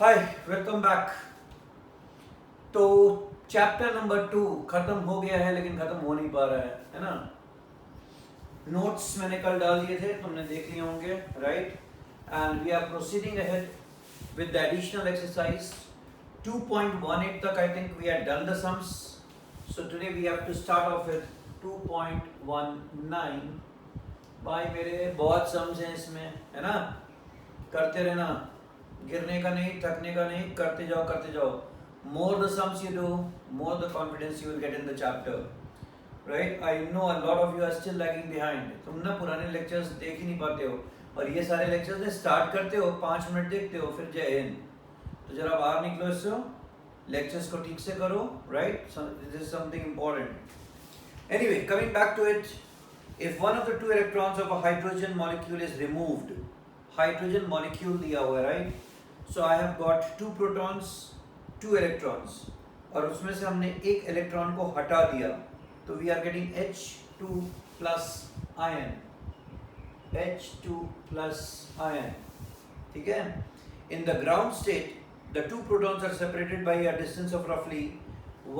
हाय, welcome back. तो chapter number 2 खत्म हो गया है, लेकिन खत्म हो नहीं पा रहा है ना। नोट्स मैंने कल डाल दिए थे, तुमने देख लिए होंगे, right. And we are proceeding ahead with the additional exercise 2.18 तक। I think we have done the sums, so today we have to start off with 2.19। भाई मेरे बहुत सम्स हैं इसमें, है ना। करते रहना, गिरने का नहीं, थकने का नहीं, करते जाओ। More the sums you do, more the confidence you will get in the chapter, right? I know a lot of you are still lagging behind. तुम ना पुराने lectures देख ही नहीं पाते हो, और ये सारे lectures ने start करते हो, 5 मिनट देखते हो, फिर जय हिंद। तो जरा बाहर निकलो इससे, lectures को ठीक से करो, right? So this is something important. Anyway, coming back to it, if one of the two electrons of a hydrogen molecule is removed, hydrogen molecule दिया हुआ है, right? So I have got 2 protons, 2 electrons, और उसमें से हमने एक electron को हटा दिया, तो we are getting H2 plus ion, H2 plus ion, ठीक है। In the ground state, the 2 protons are separated by a distance of roughly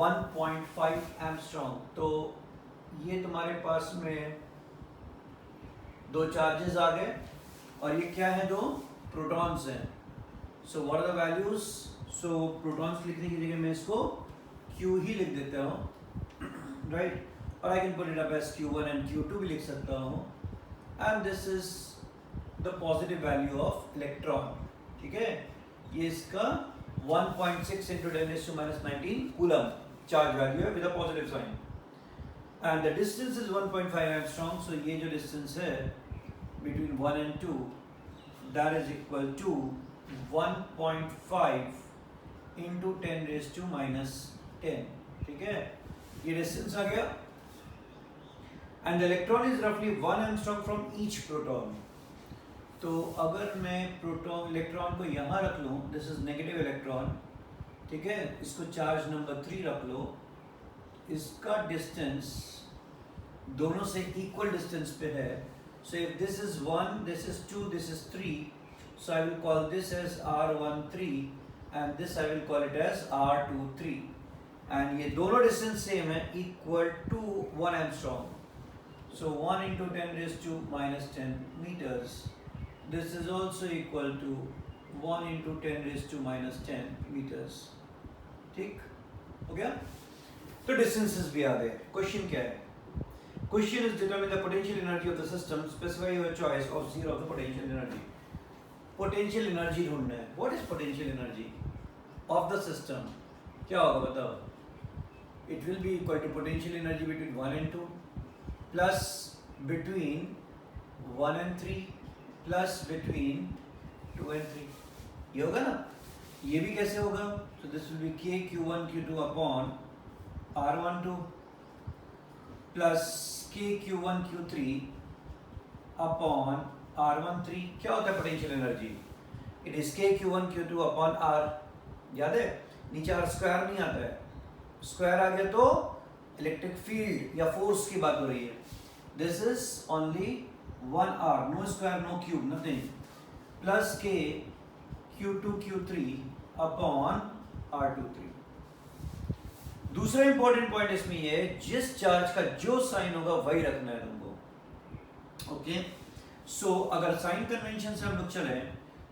1.5 angstrom. तो ये तुम्हारे पास में 2 चार्जेस आ गए, और ये क्या है? 2 प्रोटॉन्स हैं। So what are the values? So protons लिखने की जगह मैं इसको Q ही लिख देता हूँ, राइट। और I can put it up as Q1 and Q2 भी लिख सकता हूँ। And this is the positive value of electron, ठीक है। ये इसका 1.6 into 10⁻⁻19 कूलम चार्ज वैल्यू है with a positive sign, and the distance is 1.5 angstrom. So ये जो डिस्टेंस है between 1 and 2, that is equal to 1.5 into 10⁻⁻10, ठीक है। ये डिस्टेंस आ गया, and the electron is roughly 1 angstrom from each proton. तो अगर मैं प्रोटॉन इलेक्ट्रॉन को यहाँ रख लूँ, दिस इज नेगेटिव इलेक्ट्रॉन, ठीक है, इसको चार्ज नंबर 3 रख लो, इसका डिस्टेंस दोनों से इक्वल डिस्टेंस पे है। So if this is 1, this is 2, this is 3, so I will call this as R13 and this I will call it as R23, and ये दोनों distance same है, equal to 1 angstrom. So 1 into 10⁻⁻10 meters. This is also equal to 1 into 10⁻⁻10 meters. ठीक हो गया? तो distances भी आ गए। Question क्या है? Question is determine the potential energy of the system. Specify your choice of zero of the potential energy. Potential energy ढूंढना है। What is potential energy of the system? क्या होगा बताओ? It will be equal to potential energy between 1 and 2 plus between 1 and 3 plus between 2 and 3. ये होगा ना? ये भी कैसे होगा? So this will be K Q1 Q2 upon R12 plus K Q1 Q3 upon R13. क्या होता है potential energy? It is K Q1 Q2 upon R. याद है? नीचे R स्क्वायर नहीं आता है, स्क्वायर आ गया तो इलेक्ट्रिक फील्ड या फोर्स की बात हो रही है। This is only 1 R, no square no cube, nothing, plus K Q2 Q3 upon R23। दूसरा इंपॉर्टेंट पॉइंट इसमें ये है, जिस चार्ज का जो साइन होगा वही रखना है तुमको, ओके। सो अगर साइन कन्वेंशन से हम लोग चले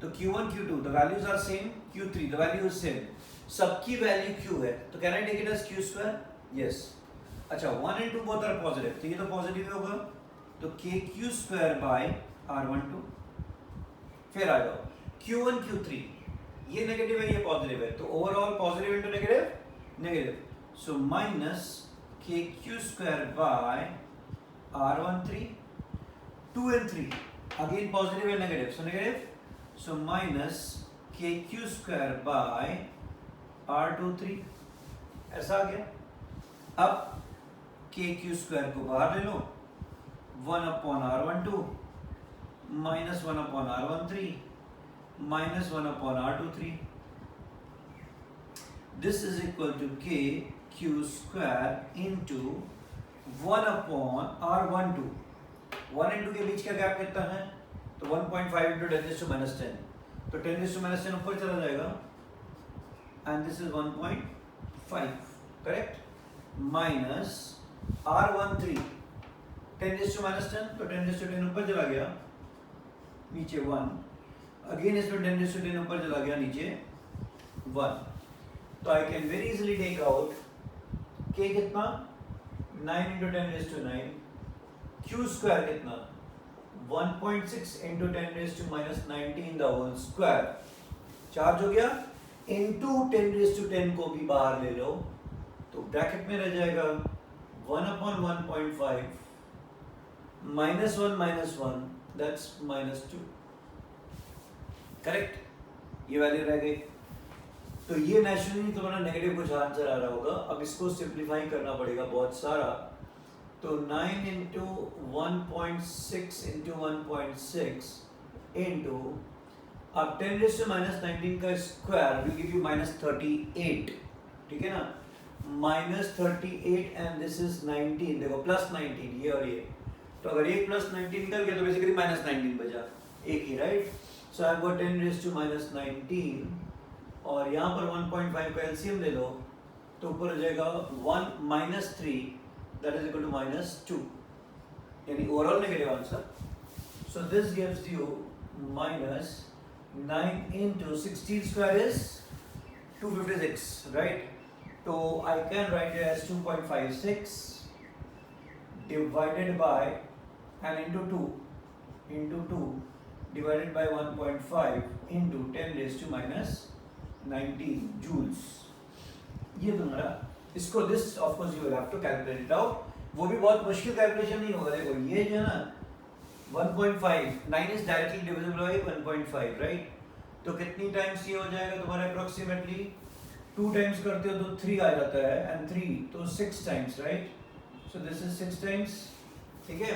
तो Q1 Q2 the values are same, Q3 the value is same, सबकी वैल्यू Q है, तो can I take it as Q square? Yes. अच्छा, 1 and 2 बोथ आर पॉजिटिव, तो ये तो पॉजिटिव होगा, तो K Q square by R12। फिर आ जाओ Q1 Q3, ये नेगेटिव है, ये पॉजिटिव है, तो overall positive into negative, negative, so minus KQ square by R13, 2 and 3 again positive and negative, so negative, so minus KQ square by R23, ऐसा आ गया। अब KQ square को बाहर ले लो, 1 upon R12 minus 1 upon R13 minus 1 upon R23, this is equal to K Q square into 1 upon R12। 1 and 2 के बीच का gap कितना है? तो 1.5 into 10⁻⁻10, तो 10⁻10 ऊपर चला जाएगा, and this is 1.5, correct? Minus R13 10 raised to minus 10, तो 10 raised to 10 ऊपर चला गया, नीचे 1, अगेन इसमें 10 raised to 10 ऊपर चला गया, नीचे 1. तो I can very easily take out k कितना 9 into 10 raised to 9, q square कितना 1.6 into 10 raised to minus 19 the whole square. Charge हो गया, into 10 raised to 10 को भी बाहर ले लो, तो ब्रैकेट में रह जाएगा 1 upon 1.5 minus 1 that's minus 2, correct? ये वैल्यू रह गई. तो ये नेचुरली तुम्हारा नेगेटिव कुछ आंसर आ रहा होगा. अब इसको सिंप्लीफाई करना पड़ेगा बहुत सारा. तो 9 into 1.6 into 1.6 into अब 10 raised to minus 19 का square will give you minus 38, ठीक है ना? minus 38 and this is 19, देखो plus 19 ये और ये, तो अगर ये plus 19 निकल गया तो बेसिकली minus 19 बचा, एक ही, right? So I got 10 raised to minus 19 और यहाँ पर 1.5 का एलसीएम ले लो तो ऊपर हो जाएगा 1 minus 3 that is equal to minus 2, यानी overall negative answer. So this gives you minus 9 into 16 square is 256, right? So I can write it as 2.56 divided by and into 2 divided by 1.5 into 10 raised to minus 19 joules. ये तुम्हारा इसको this of course you will have to calculate it out. वो भी बहुत मुश्किल calculation नहीं होगा. देखो ये जो है ना 1.5 9 is directly divisible by 1.5, right? तो कितनी टाइम्स ये हो जाएगा तुम्हारा अप्रोक्सीमेटली 2 टाइम्स करते हो तो 3 आ जाता है and 3 तो 6 times, right? So this is 6 times, ठीक है?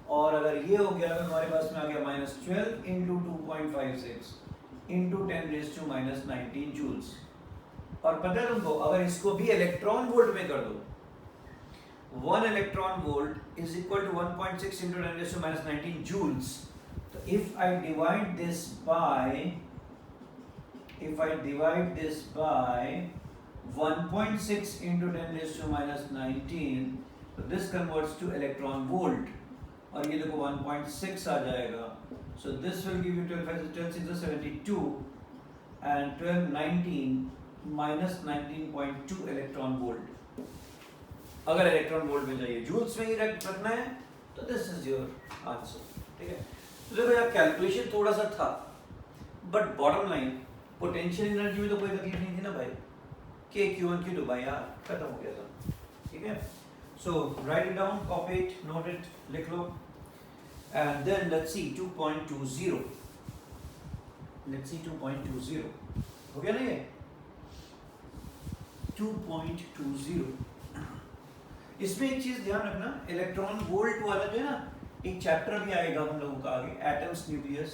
और अगर ये हो गया तो हमारे पास में आ गया minus 12 into 2.56 into 10 raised to minus 19 joules. और पता है तुमको अगर इसको भी इलेक्ट्रॉन वोल्ट में कर दो, 1 electron volt is equal to 1.6 into 10 raised to minus 19 joules. So if I divide this by 1.6 into 10 raised to minus 19, so this converts to electron volt. और ये देखो 1.6 आ जाएगा. So this will give you 12 6 72 and 12 19 minus 19.2 electron volt. अगर electron volt में चाहिए, joules में ही रखना है तो दिस इज योर आंसर, ठीक है? तो देखो यार कैलकुलेशन थोड़ा सा था, but bottom line potential energy में तो कोई तकलीफ नहीं थी ना भाई. के Q1 Q2 भाई यार खत्म हो गया था, ठीक है? So write it down, copy it, note it, लिख लो. And then let's see 2.20. Let's see 2.20 हो गया ना ये 2.20. इसमें एक चीज ध्यान रखना, इलेक्ट्रॉन वोल्ट वाला जो है ना, एक चैप्टर भी आएगा हम लोगों का आगे, एटम्स न्यूक्लियस.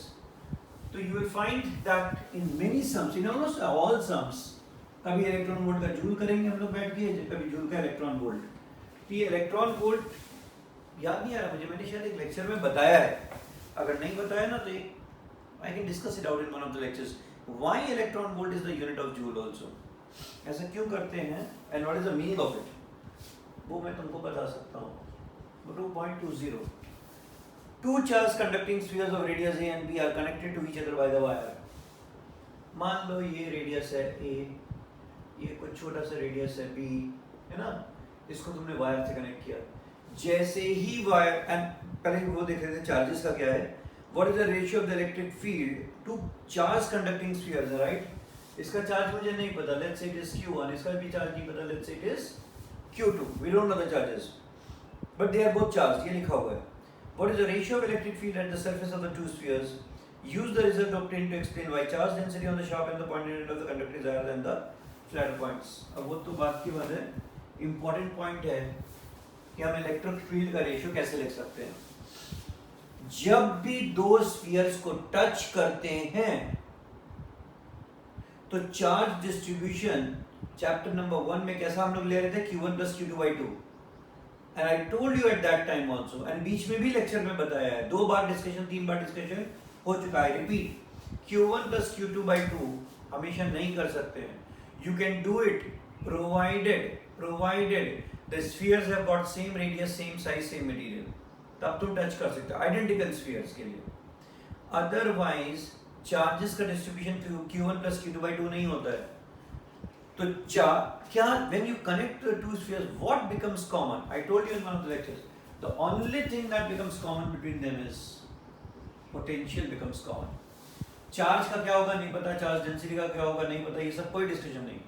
तो you will find that in many sums, in almost all sums, कभी इलेक्ट्रॉन वोल्ट का जूल करेंगे हम लोग बैठ के, कभी जूल का इलेक्ट्रॉन वोल्ट. तो ये इलेक्ट्रॉन वोल्ट याद नहीं आ रहा मुझे, मैंने शायद एक लेक्चर में बताया है. अगर नहीं बताया ना तो I can discuss it out in one of the lectures. Why electron volt is the unit of joule also, ऐसा क्यों करते हैं and what is the meaning of it, वो मैं तुमको बता सकता हूँ. 2.20. Two charged conducting spheres of radius a and b are connected to each other by the wire. मान लो ये रेडियस है a, ये कुछ छोटा सा रेडियस है b, है ना? इसको तुमने वायर से कनेक्ट किया. जैसे ही वायर, एंड पहले वो देख रहे थे चार्जेस का क्या है, what is the ratio of the electric field to charge conducting spheres, right? इसका चार्ज मुझे नहीं पता, let's say it is q1. इसका भी चार्ज नहीं पता, let's say it is Q2. We don't know the charges, but they are both charged. ये लिखा हुआ है. What is the ratio of electric field at the surface of the two spheres? Use the result obtained to explain why charge density on the sharp and the pointed end of the conductor is higher than the flat points. अब वो तो बात की बात है. Important point है कि हम इलेक्ट्रिक फील्ड का रेशियो कैसे लिख सकते हैं. जब भी दो स्फीयर्स को टच करते हैं तो चार्ज डिस्ट्रीब्यूशन चैप्टर नंबर 1 में कैसा हम लोग ले रहे थे, Q1 plus Q2 by 2. And I told you at that time also, and बीच में भी लेक्चर में बताया है, 2 बार डिस्कशन 3 बार डिस्कशन हो चुका है. Repeat, Q1 plus Q2 by 2 हमेशा नहीं कर सकते हैं. You can do it provided the spheres have got same radius, same size, same material. तब तुम टच कर सकते हो आइडेंटिकल स्फीयर्स के लिए. अदरवाइज चार्जेस का distribution Q1 plus Q2 by 2 नहीं होता है. तो क्या when you connect the two spheres, what becomes common? I told you in one of the lectures. The only thing that becomes common between them is potential becomes common. Charge का क्या होगा नहीं पता, चार्ज डेंसिटी का क्या होगा नहीं पता, ये सब कोई डिस्कशन नहीं.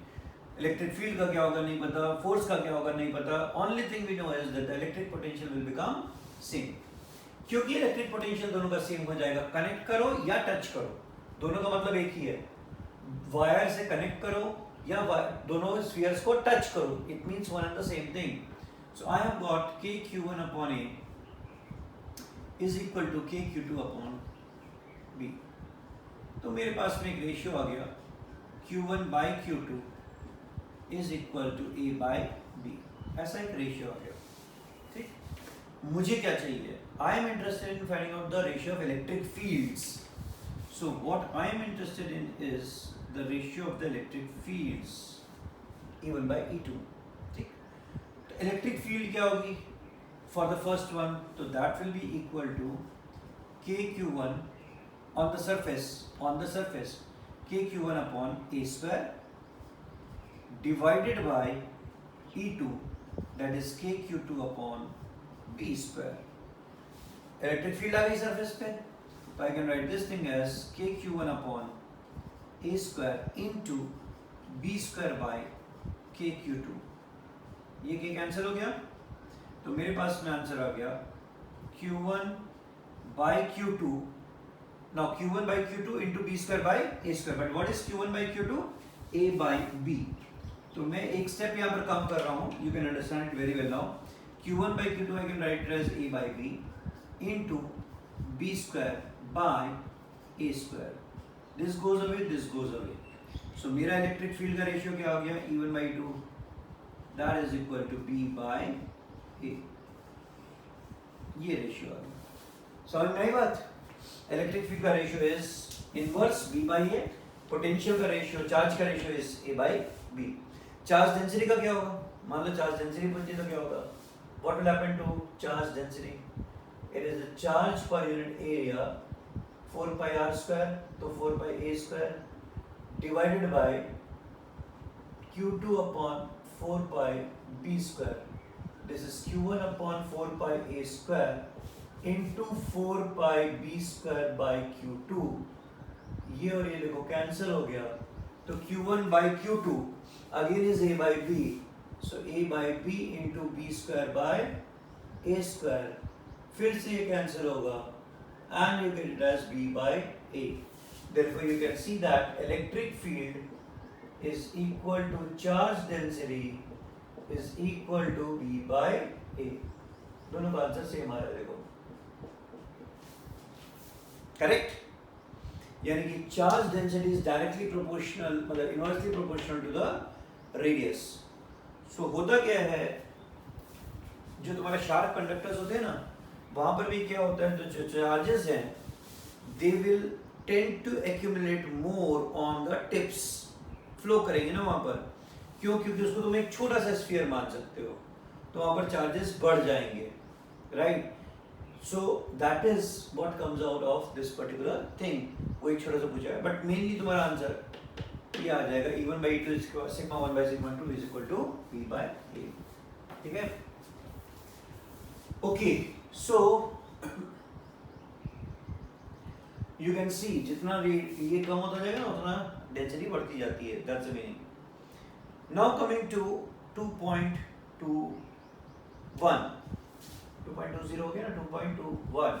इलेक्ट्रिक फील्ड का क्या होगा नहीं पता, फोर्स का क्या होगा नहीं पता. Only thing we know is that the electric potential will become same. क्योंकि इलेक्ट्रिक पोटेंशियल दोनों का सेम हो जाएगा. कनेक्ट करो या टच करो, दोनों का मतलब एक ही है. वायर से कनेक्ट करो या दोनों स्फीयर्स को टच करो, it means one and the same thing. So I have got KQ1 upon A is equal to KQ2 upon B. तो मेरे पास में एक रेशियो आ गया Q1 by Q2 is equal to A by B. ऐसा एक ratio आ गया. ठीक, मुझे क्या चाहिए? I am interested in finding out the ratio of electric fields. So what I am interested in is the ratio of the electric fields E1 by E2. ठीक, तो electric field क्या होगी for the first one? तो that will be equal to KQ1 on the surface KQ1 upon A square divided by E2, that is KQ2 upon B square. Electric field आ गई surface पे, so I can write this thing as KQ1 upon A square into B square by KQ2. ये K cancel हो गया, तो मेरे पास में answer आ गया Q1 by Q2. Now Q1 by Q2 into B square by A square. But what is Q1 by Q2? A by B. तो मैं एक स्टेप यहाँ पर काम कर रहा हूँ. You can understand it very well now. Q1 by Q2 I can write it as A by B into B square by A square. This goes away, this goes away. So मेरा electric field का ratio क्या हो गया? E1 by 2. That is equal to B by A. ये ratio आ गया. समझ में आई बात? इलेक्ट्रिक फील्ड का ratio is inverse B by A. Potential का रेशियो, चार्ज का ratio is A by B. Charge density का क्या होगा? मान लो चार्ज डेंसिटी पूछे तो क्या होगा? What will happen to charge density? It is the charge per unit area 4 pi r square, तो 4 pi a square divided by Q2 upon 4 pi b square. This is Q1 upon 4 pi a square into 4 pi b square by Q2. ये और ये देखो cancel हो गया, तो Q1 by Q2 again is A by B. So A by B into B square by A square. फिर से ये कैंसिल होगा and you get it as B by A. Therefore you can see that electric field is equal to charge density is equal to B by A. दोनों का answer same आ रहा है देखो. Correct? यानी कि charge density is directly proportional, मतलब inversely proportional to the radius. So होता क्या है, जो तुम्हारे शार्प कंडक्टर्स होते हैं ना, वहां पर भी क्या होता है, तो जो चार्जेस हैं they will tend to accumulate more on the tips. Flow करेंगे ना वहां पर. क्यों? क्योंकि उसको तुम एक छोटा सा स्फीयर मान सकते हो, तो वहां पर चार्जेस बढ़ जाएंगे. Right? So that is what comes out of this particular thing. वो एक छोटा सा पूछा है, बट मेनली तुम्हारा आंसर ये आ जाएगा E1 by E2 sigma 1 by sigma 2 is equal to B by A. ठीक है? Okay, so you can see जितना ये कम होता जाएगा ना उतना डेंसिटी बढ़ती जाती है. That's the meaning. Now coming to 2.21 2.20 हो गया ना. 2.21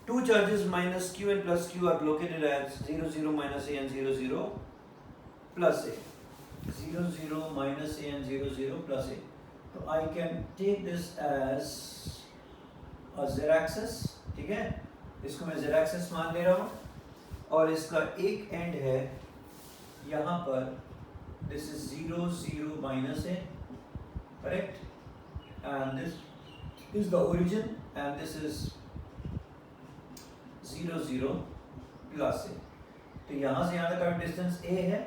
two charges minus Q and plus Q are located at 0 0 minus A and 0 0 plus A. 0 0 minus A and 0 0 plus A. So I can take this as a z-axis. ठीक है? इसको मैं z-axis मान ले रहा हूँ, और इसका एक एंड है यहाँ पर. This is 0 0 minus A, correct? And this is the origin, and this is 0 0 plus A. तो यहाँ से यहाँ तक का डिस्टेंस A है,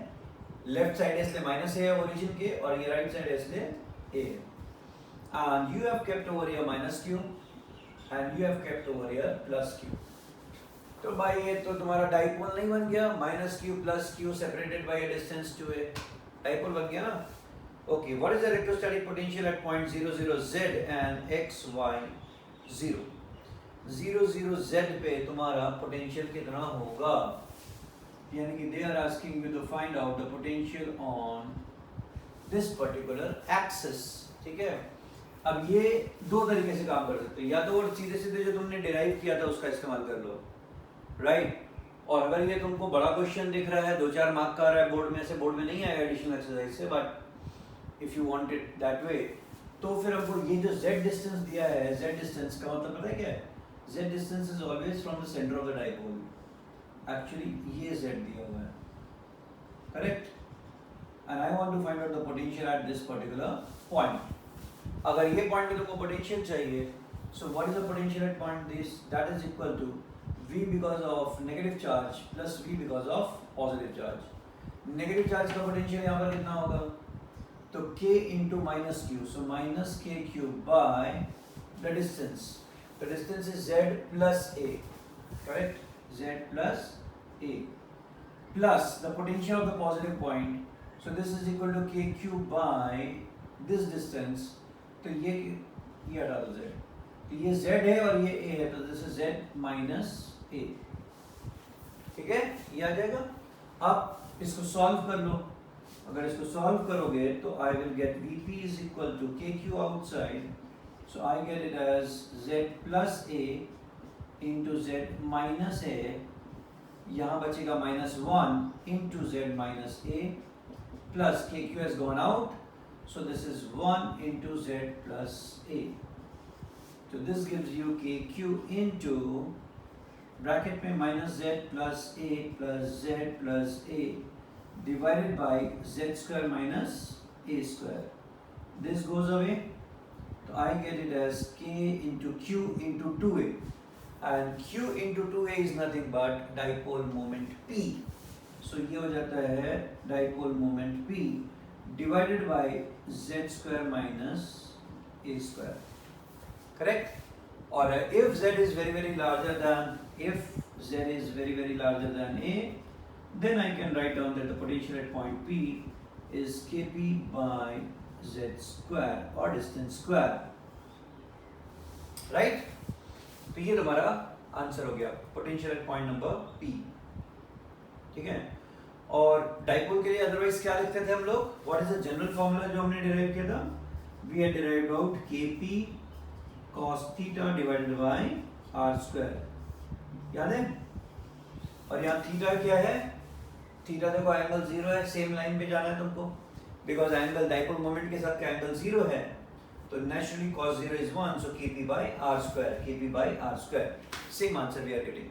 लेफ्ट साइड है इसलिए माइनस है ओरिजिन के, और ये राइट साइड है इसलिए a है. And you have kept over here minus q and you have kept over here plus q. तो भाई ये तो तुम्हारा डाइपोल नहीं बन गया, minus Q plus Q separated by a distance two A, dipole बन गया ना. Okay, what is the electrostatic potential at point 0 0 z and x y 0. 0 0 z पे तुम्हारा पोटेंशियल कितना होगा, यानी कि they are asking you to find out the potential on this particular axis. ठीक है, अब ये दो तरीके से काम कर सकते हैं, या तो वो सीधे सीधे जो तुमने डिराइव किया था उसका इस्तेमाल कर लो, राइट. और अगर ये तुमको बड़ा क्वेश्चन दिख रहा है 2-4 मार्क का आ रहा है बोर्ड में से, बोर्ड में नहीं आएगा एडिशनल एक्सरसाइज से, but if you want it that way, तो फिर हमको ये जो z डिस्टेंस दिया है, z डिस्टेंस का मतलब पता है क्या है, z distance is always from the centre of the dipole. Actually ये z दिया हुआ है, correct, and I want to find out the potential at this particular point. अगर ये पॉइंट पे तुमको पोटेंशियल चाहिए, so what is the potential at point this, that is equal to v because of negative charge plus v because of positive charge. Negative charge का potential यहाँ पर कितना होगा, तो k into minus q, so minus k cube by the distance. The distance is z plus a, correct? Z plus a plus the potential of the positive point. So this is equal to k cube by this distance. तो ये हटा दो z, तो ये z है और ये a है, तो this is z minus a. ठीक है, ये आ जाएगा. अब इसको सॉल्व कर लो. अगर इसको सॉल्व करोगे तो I will get vp is equal to kq outside, so I get it as z plus a into z minus a, यहाँ बचेगा -1 into z minus a plus kq has gone out, so this is 1 into z plus a. So this gives you kq into bracket में minus z plus a divided by z square minus a square. This goes away, तो I get it as k into q into 2a, and q into 2a is nothing but dipole moment p. So ये हो जाता है dipole moment p divided by z square minus a square, correct. और if z is very larger than a, then I can write down that the potential at point P is kp by z square or distance square, right? तो ये तुम्हारा answer हो गया, potential at point number P. ठीक है, और dipole के लिए अदरवाइज क्या लिखते थे हम लोग, what is the general formula जो हमने डिराइव किया था, we had derived out kp cos theta divided by r square, याद है. और यहाँ थीटा क्या है, थीटा देखो एंगल 0 है, सेम लाइन पे जाना है तुमको, बिकॉज एंगल डाइपोल मोमेंट के साथ का एंगल 0 है, तो naturally cos 0 is 1, so kp by r square, same answer we are getting.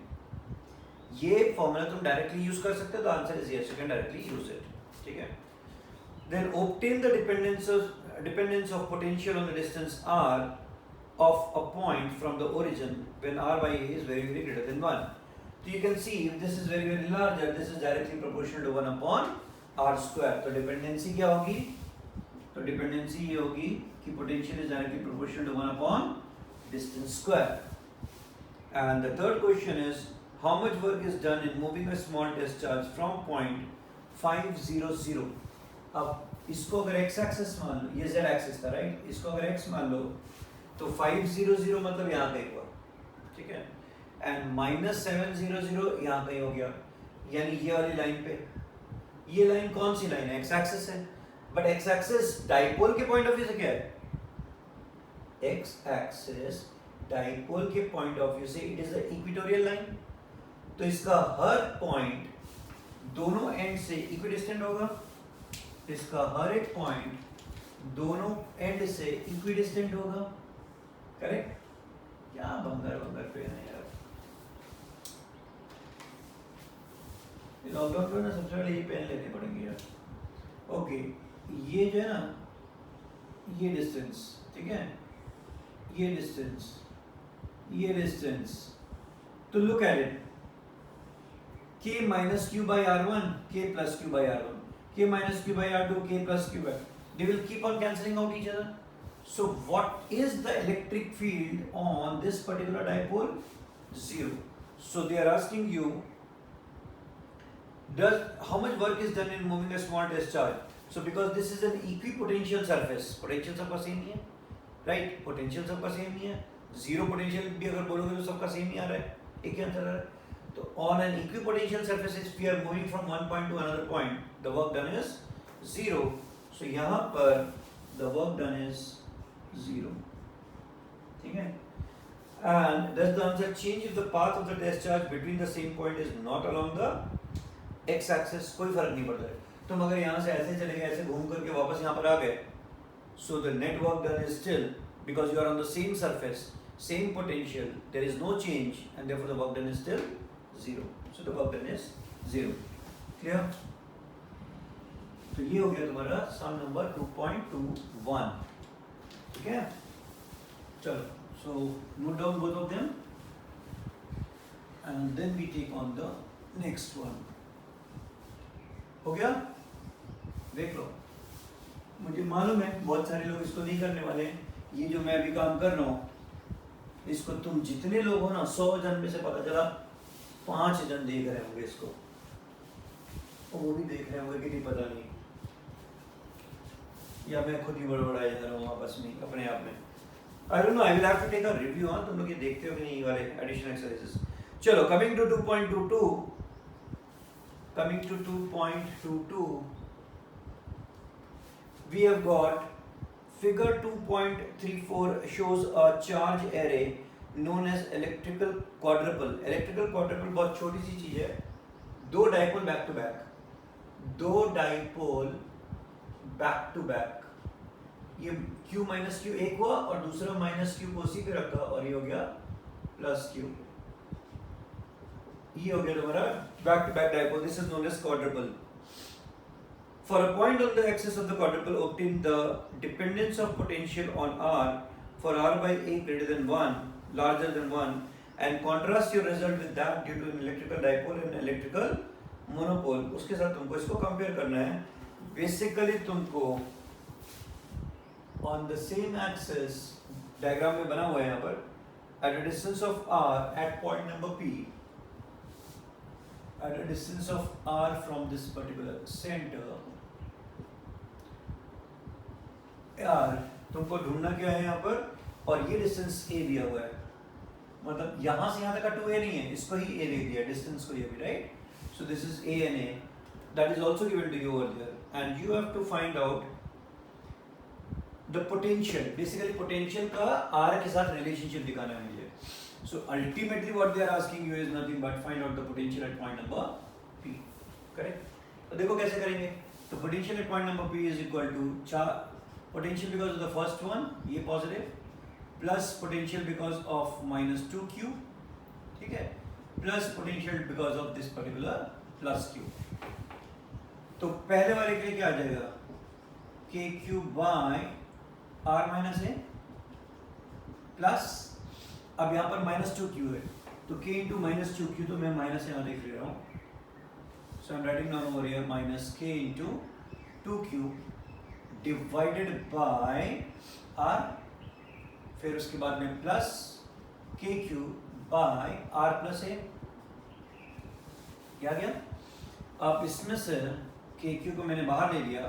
ये फॉर्मूला तुम डायरेक्टली यूज कर सकते हो, तो answer is yes, you can directly use it. ठीक है, then obtain the dependence of potential on the distance r of a point from the origin when r by a is very greater than 1. So you can see if this is very larger, this is directly proportional to 1 upon r square. तो dependency क्या होगी, तो dependency ये होगी कि potential is directly proportional to 1 upon distance square. And the third question is how much work is done in moving a small test charge from point 5 0 0. अब इसको अगर x axis मान लो, ये z axis था, right, इसको अगर x मान लो तो 500 मतलब यहाँ कहीं हुआ, ठीक है, एंड -700 यहाँ कहीं हो गया, यानी ये वाली लाइन पे. ये लाइन कौन सी लाइन है, एक्स एक्सिस है, बट एक्स एक्सिस डाइपोल के पॉइंट ऑफ व्यू से क्या है, एक्स एक्सिस डाइपोल के पॉइंट ऑफ व्यू से it is the equatorial line. तो इसका हर पॉइंट दोनों एंड से इक्विडिस्टेंट होगा, इसका हर एक पॉइंट दोनों एंड से इक्विडिस्टेंट होगा, करेक्ट. क्या बंगर पेन है यार, लॉकडाउन पे ना सबसे पहले ये पेन लेने पड़ेंगे यार. ओके, ये जो है ना, ये डिस्टेंस, ठीक है, ये डिस्टेंस, तो look at it, k minus q by r1, k plus q by r1. k minus q by r to k plus q by, they will keep on cancelling out each other. So what is the electric field on this particular dipole? 0. So they are asking you, how much work is done in moving a small discharge? So because this is an equipotential surface, potential सबका same ही है, right? Potential सबका same ही है, zero potential भी अगर बोलोगे तो सबका same ही आ रहा है, एक ही अंतर आ रहा है. तो on an equipotential surface, if we are moving from one point to another point, the work done is 0. So यहाँ पर the work done is 0. ठीक है? And does the answer change if the path of the discharge between the same point is not along the x-axis? कोई फर्क नहीं पड़ता है. तुम अगर यहाँ से ऐसे चले गए, ऐसे घूम करके वापस यहाँ पर आ गए, so the net work done is still, because you are on the same surface, same potential, there is no change, and therefore the work done is still 0. So the work done is 0. Clear? तो ये हो गया तुम्हारा sum number 2.21. ठीक है? चलो, so note down both of them, and then we take on the next one. हो गया? देख लो. मुझे मालूम है बहुत सारे लोग इसको नहीं करने वाले हैं. ये जो मैं अभी काम कर रहा हूँ, इसको तुम जितने लोग हो ना, 100 जन में से पता चला 5 जन देख रहे होंगे इसको, और वो भी देख रहे होंगे कि नहीं पता नहीं, या मैं खुद ही बड़बड़ाया जा रहा हूँ आपस में अपने आप में. I don't know, I will have to take a review. हाँ, तुम लोग ये देखते हो कि नहीं ये वाले additional exercises. चलो, coming to 2.22. Coming to 2.22, we have got figure 2.34 shows a charge array known as electrical quadruple. Electrical quadruple बहुत छोटी सी चीज है. दो dipole back to back. दो dipole back to back. ये q minus q एक हुआ और दूसरा minus q को उसी पे रखा और ये हो गया plus q. ये हो गया तुम्हारा back to back dipole. This is known as quadruple. For a point on the axis of the quadruple, obtain the dependence of potential on r for r by a greater than 1, larger than 1, and contrast your result with that due to an electrical dipole and electrical monopole. उसके साथ तुमको इसको compare करना है. Basically तुमको on the same axis, diagram में बना हुआ है यहाँ पर, at a distance of r at point number p, at a distance of r from this particular center, r तुमको ढूंढना क्या है यहाँ पर, और ये distance a दिया हुआ है, मतलब यहाँ से यहाँ तक का 2a नहीं है, इसको ही a दे दिया, distance को ये भी, right? So this is a and a, that is also given to you over there, and you have to find out the potential. Basically potential का r के साथ relationship दिखाना है मुझे. So ultimately what they are asking you is nothing but find out the potential at point number p. Correct? तो देखो कैसे करेंगे. तो potential at point number p is equal to potential because of the first one, ये positive, plus potential because of minus 2q, ठीक है, plus potential because of this particular plus q. तो पहले वाले के लिए क्या आ जाएगा, kq by r minus a plus, अब यहाँ पर minus 2q है, तो k into minus 2q, तो मैं minus यहाँ देख ले रहा हूँ, so I'm writing down over here minus k into 2q divided by r, फिर उसके बाद में plus kq by r plus a. क्या गया? अब इसमें से kq को मैंने बाहर ले लिया,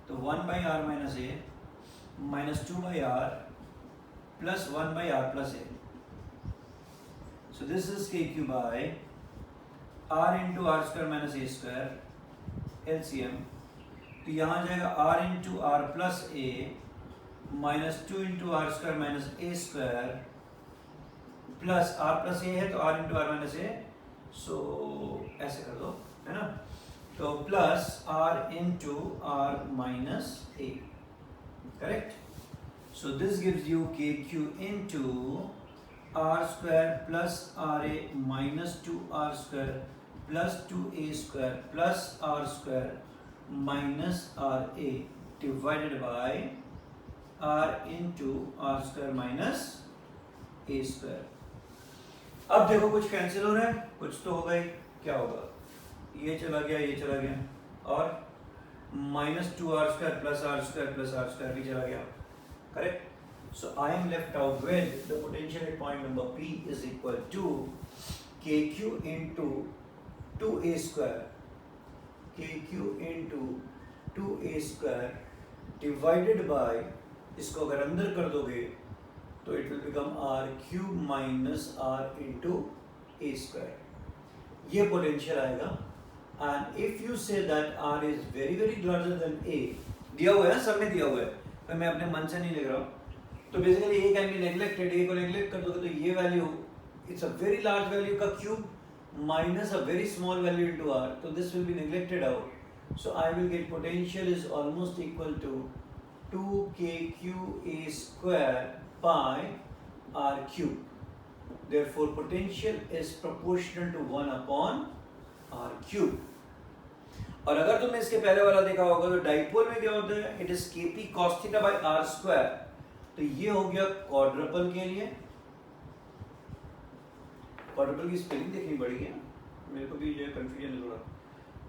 तो 1 by r minus a minus 2 by r plus 1 by r plus a. So this is kq by r into r square minus a square LCM. तो यहाँ जाएगा r into r plus a minus 2 into r square minus a square plus r plus a है तो r into r minus a, so ऐसे कर दो, है ना? तो plus r into r minus a, correct? So this gives you kq into r square plus ra minus 2r square plus 2a square plus r square minus ra divided by r into r square minus a square. अब देखो कुछ cancel हो रहा है, कुछ तो होगा ही. क्या होगा? ये चला गया, ये चला गया, और -2r² plus r² plus r² भी चला गया, correct. So I am left out with the potential at point number P is equal to kq into 2a² kq into 2a² divided by, इसको अगर अंदर कर दोगे तो it will become r³ minus r into a²। ये potential आएगा। And if you say that r is very very larger than a, दिया हुआ है, सब में दिया हुआ है, तो मैं अपने मन से नहीं लिख रहा हूँ। तो basically a can be neglected, a को नेग्लेक्ट कर दोगे तो ये value, it's a very large value का cube minus a very small value into r, so this will be neglected out. So I will get potential is almost equal to 2kqa square by r cube. Therefore potential is proportional to 1 upon r cube. और अगर तुमने इसके पहले वाला देखा होगा तो dipole में क्या होता है, it is kp cos theta by r square। तो ये हो गया क्वाड्रपल के लिए। क्वाड्रपल की स्पेलिंग देखनी पड़ेगी, मेरे को भी ये कंफ्यूजन है थोड़ा।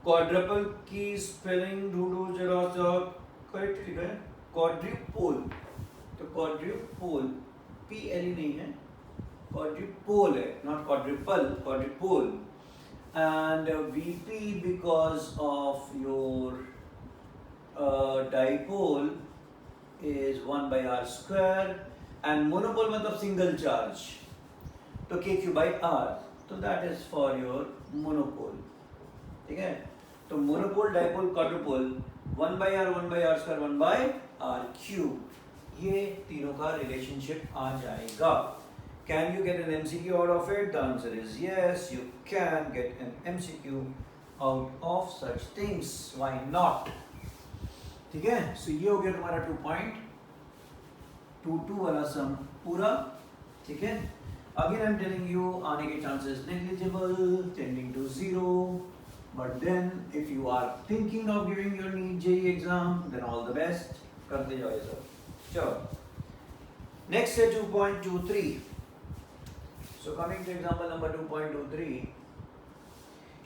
क्वाड्रपल की स्पेलिंग ढूंढो जरा सा, करेक्ट लिखा है क्वाड्रिपोल, तो क्वाड्रिपोल PLE नहीं है, क्वाड्रिपोल है, not quadruple, quadrupole. And VP because of your dipole is 1 by r square and monopole मतलब सिंगल चार्ज, तो kq by r, तो that is for your monopole, ठीक है। तो monopole, dipole, quadrupole 1 by r 1 by r square 1 by r cube, ये तीनों का relationship आ जाएगा। Can you get an MCQ out of it? The answer is yes, you can get an MCQ out of such things, why not, ठीक है। सो ये हो गया तुम्हारा 2.22 वाला सम पूरा, ठीक है। Again I'm telling you, आने के chances negligible, tending to 0. But then if you are thinking of giving your NEET JEE exam, then all the best. करते जाओ ये सब। चलो, next है 2.23. So coming to example number 2.23,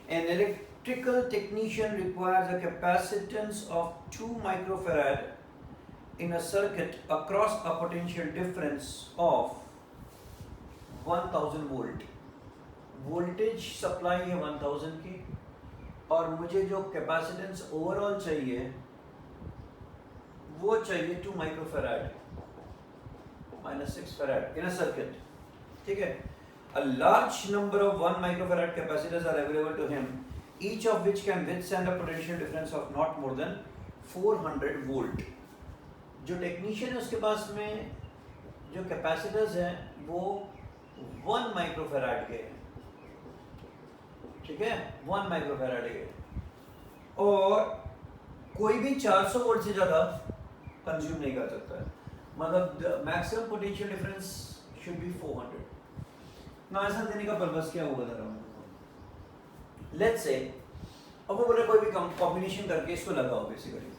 an electrical technician requires a capacitance of 2 microfarad in a circuit across a potential difference of 1000 volt. Voltage supply है 1000 की, और मुझे जो कैपेसिटेंस ओवरऑल चाहिए वो चाहिए 2 microfarad -6 farad in a circuit, ठीक है। A large number of 1 microfarad capacitors are available to him, each of which can withstand a potential difference of not more than 400 volt. जो टेक्नीशियन है उसके पास में जो कैपेसिटर्स हैं वो 1 माइक्रोफैराड के, ठीक है, 1 माइक्रोफैराड के, और कोई भी 400 वोल्ट से ज्यादा कंज्यूम नहीं कर सकता है, मतलब maximum potential difference should be 400। ना ऐसा देने का पर्पस क्या होगा जरा मैं, लेट्स से अब वो बोले कोई भी कॉम्बिनेशन करके इसको लगाओ बेसिकली।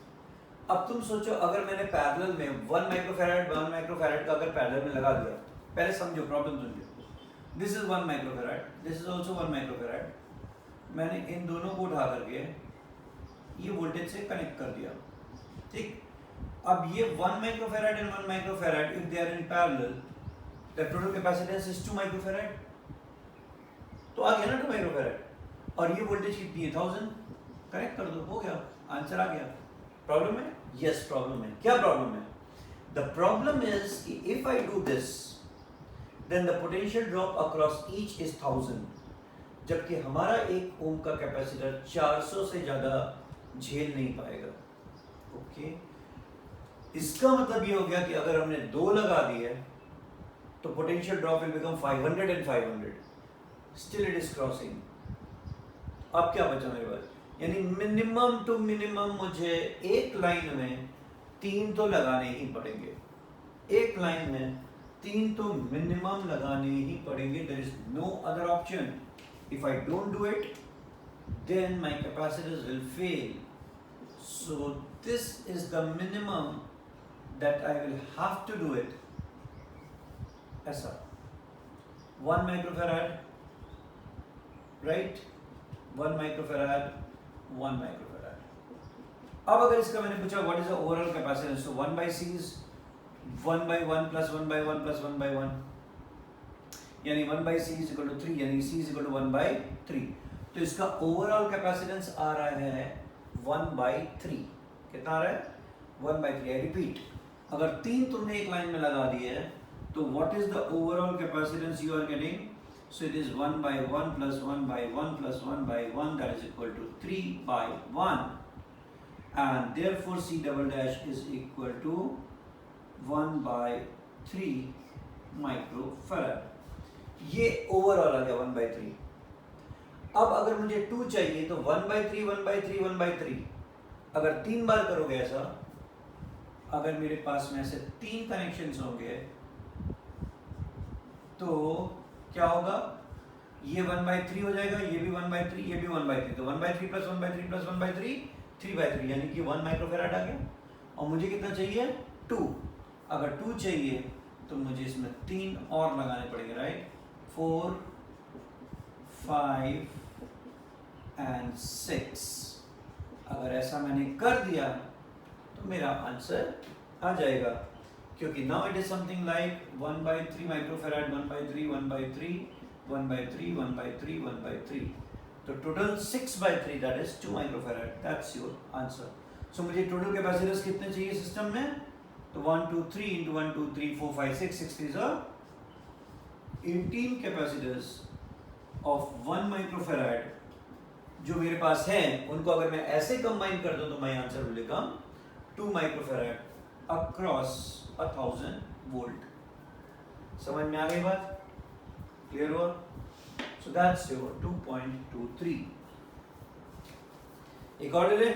अब तुम सोचो अगर मैंने पैरेलल में 1 माइक्रोफैराड का अगर पैरेलल में लगा दिया, पहले समझो प्रॉब्लम समझो, this is 1 microfarad, this is also 1 microfarad, मैंने इन दोनों को उठा करके ये वोल्टेज से कनेक्ट कर दिया, ठीक। अब ये 1 microfarad and 1 microfarad if they are in parallel, the total capacitance is 2 microfarad, तो आ गया ना 2 माइक्रोफैराड, और ये वोल्टेज कितनी है 1000, कनेक्ट कर दो, हो गया, आंसर आ गया। प्रॉब्लम है? यस प्रॉब्लम है। क्या प्रॉब्लम है? The problem is if I do this then the potential drop across each is 1000, जबकि हमारा 1 ओम का कैपेसिटर 400 से ज्यादा झेल नहीं पाएगा, ओके। इसका मतलब ये हो गया कि अगर हमने 2 लगा दिए तो potential drop will become 500 and 500, still it is crossing. अब क्या बचा मेरे पास, यानी मिनिमम टू मिनिमम मुझे एक लाइन में 3 तो लगाने ही पड़ेंगे, एक लाइन में 3 तो मिनिमम लगाने ही पड़ेंगे, there is no other option. If I don't do it then my capacitors will fail, so this is the minimum that I will have to do it। ऐसा 1 microfarad, right, 1 microfarad, 1 microfarad, अब अगर इसका मैंने पूछा what is the overall capacitance, तो 1 by c is 1 by 1 plus 1 by 1 plus 1 by 1, यानी 1 by c is equal to 3, यानी c is equal to 1 by 3. तो इसका ओवरऑल कैपेसिटेंस आ रहा है 1 by 3. कितना आ रहा है? 1 by 3. आई रिपीट, अगर 3 तुमने एक लाइन में लगा दिए है तो what is the overall capacitance you are getting? So it is 1 by 1 plus 1 by 1 plus 1 by 1, that is equal to 3 by 1, and therefore C double dash is equal to 1 by 3 microfarad. ये overall आ गया 1 by 3. अब अगर मुझे 2 चाहिए तो 1 by 3 1 by 3 1 by 3. अगर 3 बार करोगे ऐसा, अगर मेरे पास में ऐसे 3 कनेक्शंस होंगे तो क्या होगा? ये 1 by 3 हो जाएगा, ये भी 1 by 3, ये भी 1 by 3. तो 1 by 3 plus 1 by 3 plus 1 by 3, 3 by 3, यानी कि 1 माइक्रोफैराड आ गया. और मुझे कितना चाहिए? 2. अगर 2 चाहिए तो मुझे इसमें 3 और लगाने पड़ेंगे, राइट? 4, 5 and 6. अगर ऐसा मैंने कर दिया तो मेरा आंसर आ जाएगा, क्योंकि now it is something like 1 by 3 microfarad, 1 by 3, 1 by 3, 1 by 3, 1 by 3, 1 by 3. तो total 6 by 3, that is 2 microfarad. That's your answer. So मुझे total capacitors कितने चाहिए सिस्टम में? तो 1 2 3 into 1 2 3 4 5 6 6 3 are 18 capacitors of 1 microfarad जो मेरे पास हैं. उनको अगर मैं ऐसे कंबाइन कर दूं तो my answer will become 2 microfarad across 1000 volt. समझ में आ गई बात? क्लियर हुआ? So that's your 2.23. एक और ले ले?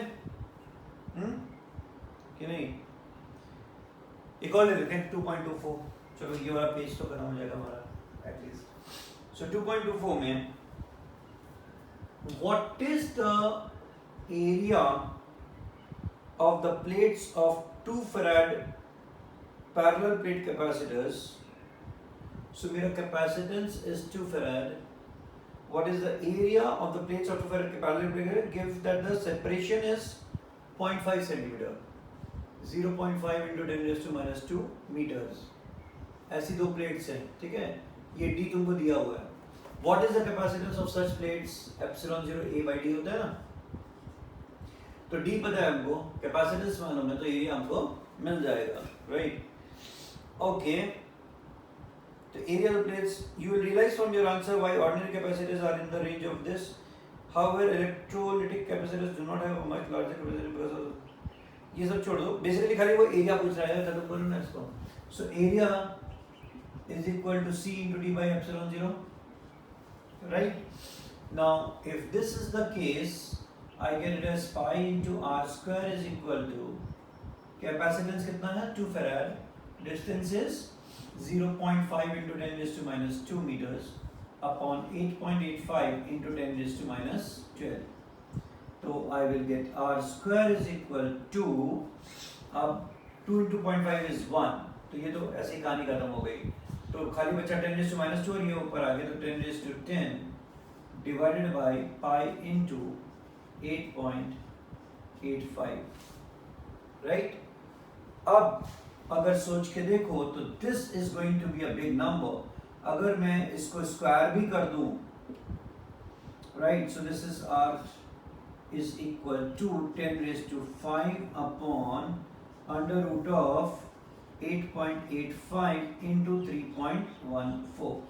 कि नहीं? एक और ले लेते हैं 2.24. चलो ये वाला पेज तो खत्म हो जाएगा हमारा एटलीस्ट. So 2.24 में what is the area of the plates of 2 farad parallel plate capacitors? So मेरा capacitance is 2 farad. What is the area of the plates of 2 farad parallel plate? Give that the separation is 0.5 centimeter. 0.5 into 10 raised to minus 2 meters. ऐसी दो plates हैं, ठीक है? ये D तुमको दिया हुआ है. What is the capacitance of such plates? Epsilon 0 A by D होता है ना? तो D पता है हमको, कैपेसिटेंस मालूम है, तो एरिया हमको मिल जाएगा, right? Okay. The area of the plates, you will realize from your answer why ordinary capacitors are in the range of this. However, electrolytic capacitors do not have a much larger capacity because of ये सब छोड़ दो. Basically खाली वो area पूछ रहा है, तो बोलो ना इसको. So area is equal to C into D by epsilon 0, right? Now, if this is the case, I get it as pi into r square is equal to capacitance कितना है? 2 farad. Distance is 0.5 into 10 raised to minus 2 meters upon 8.85 into 10 raised to minus 12. So I will get r square is equal to, अब 2 into 0.5 is 1, तो ये तो ऐसी कहानी खत्म हो गई. तो खाली बचा 10 raised to minus 2 और ये ऊपर आ गया, तो 10 raised to 10 divided by pi into 8.85, right? अब अगर सोच के देखो तो this is going to be a big number. अगर मैं इसको स्क्वायर भी कर दूं, right? So this is r is equal to 10 raised to 5 upon under root of 8.85 into 3.14.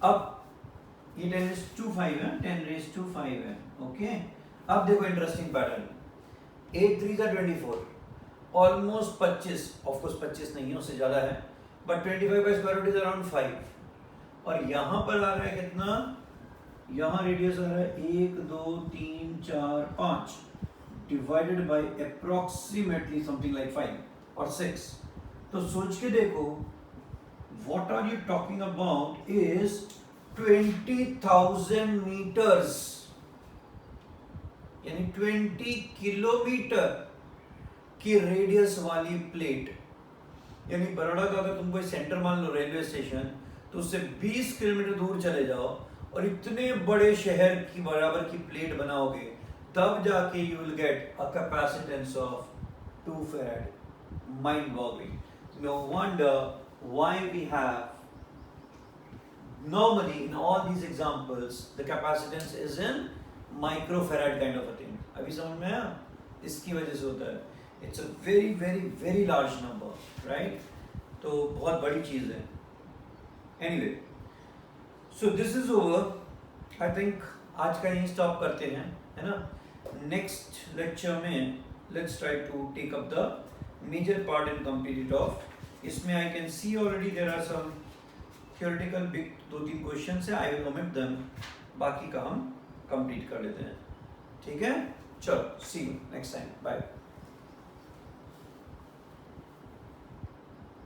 अब ये 10 raised to 5 है, 10 raised to 5 है, okay? अब देखो interesting pattern. 8 3 are 24. Almost 25, of course 25 नहीं है, उससे ज़्यादा है, बट 25 का स्क्वायर रूट इज अराउंड 5. और यहाँ पर आ रहा है कितना? यहाँ रेडियस आ रहा है 1 2 3 4 5 divided by approximately something like 5 और 6. तो सोच के देखो, what are you talking about is 20,000 metres, यानी 20 किलोमीटर की रेडियस वाली प्लेट. यानी बड़ौदा का अगर तुम कोई सेंटर मान लो रेलवे स्टेशन, तो उससे 20 किलोमीटर दूर चले जाओ और इतने बड़े शहर की बराबर की प्लेट बनाओगे तब जाके you will get a capacitance of 2 farad. Mind boggling. No wonder why we have normally in all these examples the capacitance is in microfarad kind of a thing. अभी समझ में आया? इसकी वजह से होता है. It's a very very very large number, right? तो बहुत बड़ी चीज़ है. Anyway, so this is over. I think आज का यहीं stop करते हैं, है ना? Next lecture में let's try to take up the major part and complete it off. इसमें I can see already there are some theoretical big 2-3 questions है. I will omit them. बाकी का हम complete कर लेते हैं. ठीक है? चलो, see you next time. Bye.